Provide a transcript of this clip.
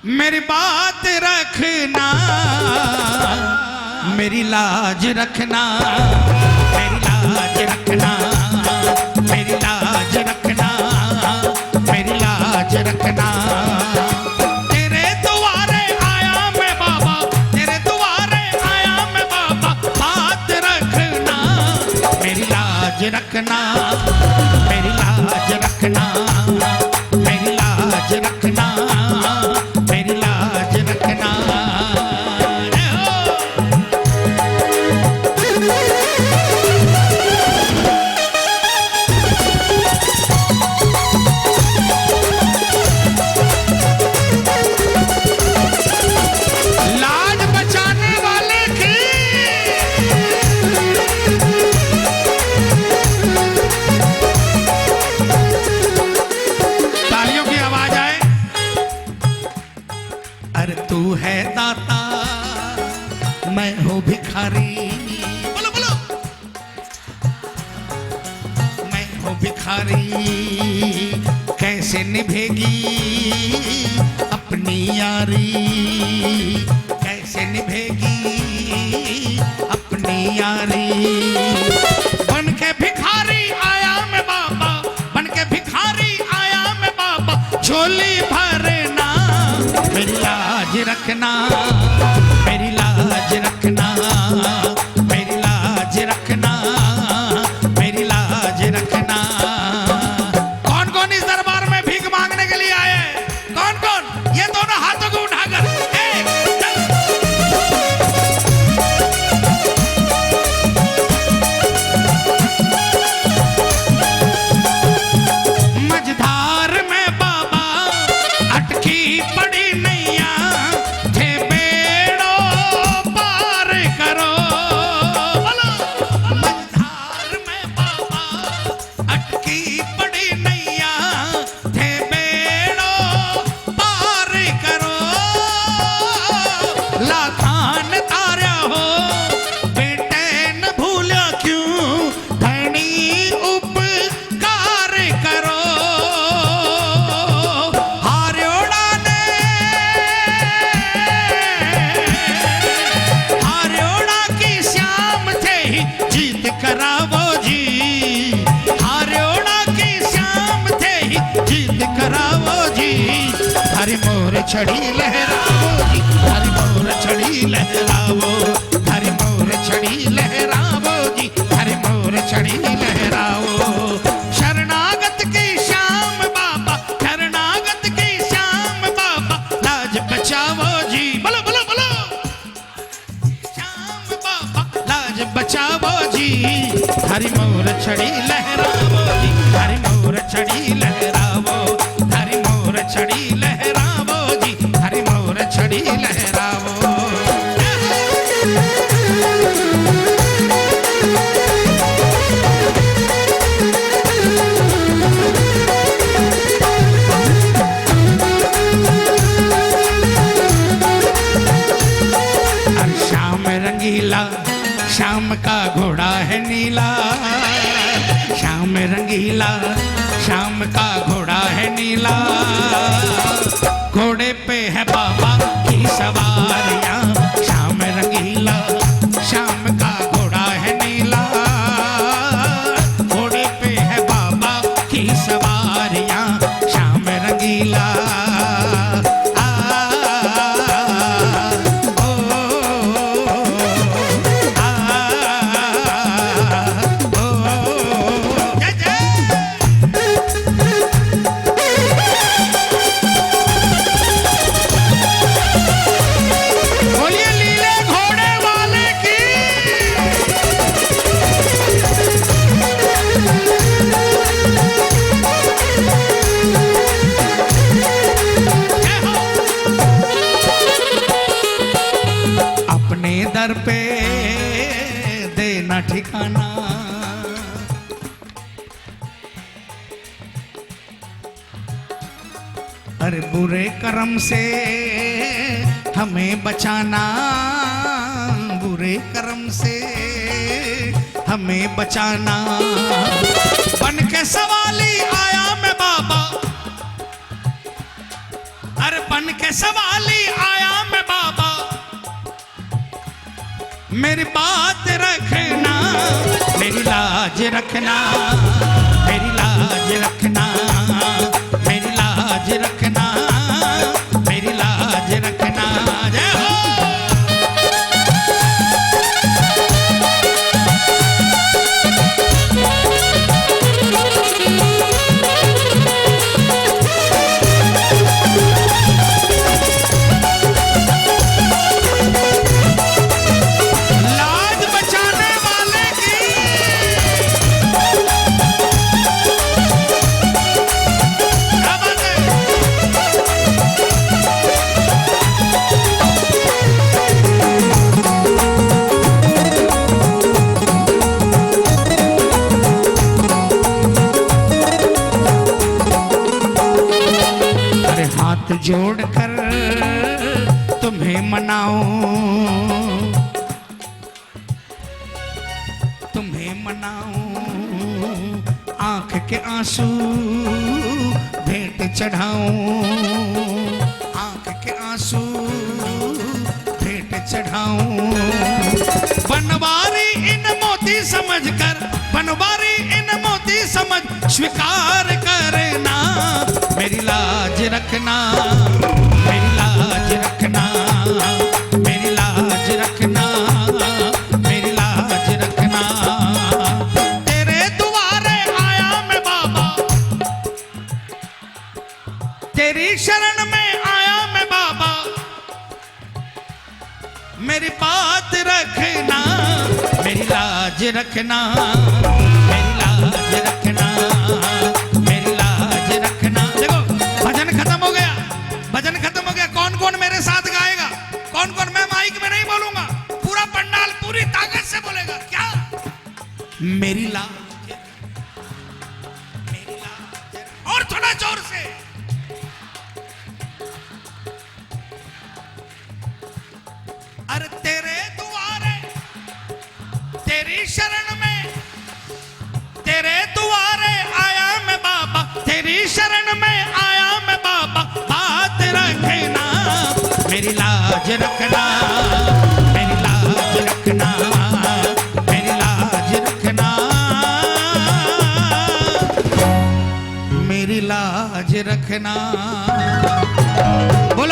मेरी बात रखना, मेरी लाज रखना, मेरी लाज रखना, मेरी लाज रखना, मेरी लाज रखना। तेरे दुआरे आया मैं बाबा, तेरे दुआरे आया मैं बाबा, बात रखना, मेरी लाज रखना, मेरी लाज रखना, मेरी लाज रखना, मेरी लाज रखना। लाज बचाने वाले की तालियों की आवाज आए। अरे तू है दाता, मैं हूँ भिखारी, बोलो बोलो, मैं हूँ भिखारी, कैसे निभेगी अपनी यारी, कैसे निभेगी अपनी यारी। बन के भिखारी आया मैं बाबा, बन के भिखारी आया मैं बाबा, झोली भरना, मेरी लाज रखना, मेरी लाज रखना, मेरी लाज रखना, मेरी लाज रखना। कौन कौन इस दरबार में भीख मांगने के लिए आए हैं? कौन कौन? ये दोनों हाथों को उठाकर मझधार में बाबा अटकी पड़ी नैया, थे बेड़ो पार करो, बोलो। मझधार में बाबा अटकी पड़ी नैया, थे बेड़ो पार करो। लाखान तारा हो बेटे न भूला क्यों, धनी उपकार करो। हार्योड़ा ने हार्योड़ा की श्याम थे ही जीत करावो जी, हार्योड़ा की श्याम थे ही जीत करावो जी। हरि मोर छड़ी लहरावो जी, हरि मोर छड़ी लहरावो, हरि मोर छड़ी लहरावो जी, हरि मोर छड़ी लहरावो। शरणागत की श्याम बाबा, शरणागत की श्याम बाबा, लाज बचावो जी, बोलो बोलो बोलो। श्याम बाबा लाज बचावो जी, हरि मोर छड़ी लहरावो जी, हरि मोर छड़ी लहरावो, हरि मोर छड़ी लहरावो जी, हरि मोर छड़ी लहरावो। और श्याम रंगीला, श्याम का घोड़ा है नीला, श्याम रंगीला, श्याम का घोड़ा है नीला। घोड़े पे है बाबा की सवारियां, श्याम रंगीला, श्याम का घोड़ा है नीला। घोड़े पे है बाबा की सवारियां, श्याम रंगीला। बोलिए लीले घोड़े वाले की। अपने दर पे देना ठिकाना, अरे बुरे कर्म से हमें बचाना, बुरे कर्म से हमें बचाना। बन के सवाली आया मैं बाबा, अरे बन के सवाली मेरी बात रखना, मेरी लाज रखना, मेरी लाज रखना, मेरी लाज रखना, मेरी लाज रखना। जय हो। जोड़कर तुम्हें मनाऊं, तुम्हें मनाऊं, आंख के आंसू भेंट चढ़ाऊं, आंख के आंसू भेंट चढ़ाऊं। बनवारी इन मोती समझकर, बनवारी इन मोती समझ स्वीकार करना, मेरी लाज रखना, मेरी लाज रखना, मेरी लाज रखना, मेरी लाज रखना। तेरे दुआरे आया मैं बाबा, तेरी शरण में आया मैं बाबा, मेरी बात रखना, मेरी लाज रखना, मेरी लाज रखना, मेरी लाज रखना। देखो भजन खत्म हो गया, भजन खत्म हो गया। कौन कौन मेरे साथ गाएगा? कौन कौन? मैं माइक में नहीं बोलूंगा, पूरा पंडाल पूरी ताकत से बोलेगा। क्या? मेरी लाज, मेरी लाज, और थोड़ा जोर से। अरे तेरे दुआरे, तेरी शरण में, तेरे दुआरे आया मैं बाबा, तेरी शरण में आया मैं बाबा, बात रखना, मेरी लाज रखना, मेरी लाज रखना, मेरी लाज रखना, मेरी लाज रखना।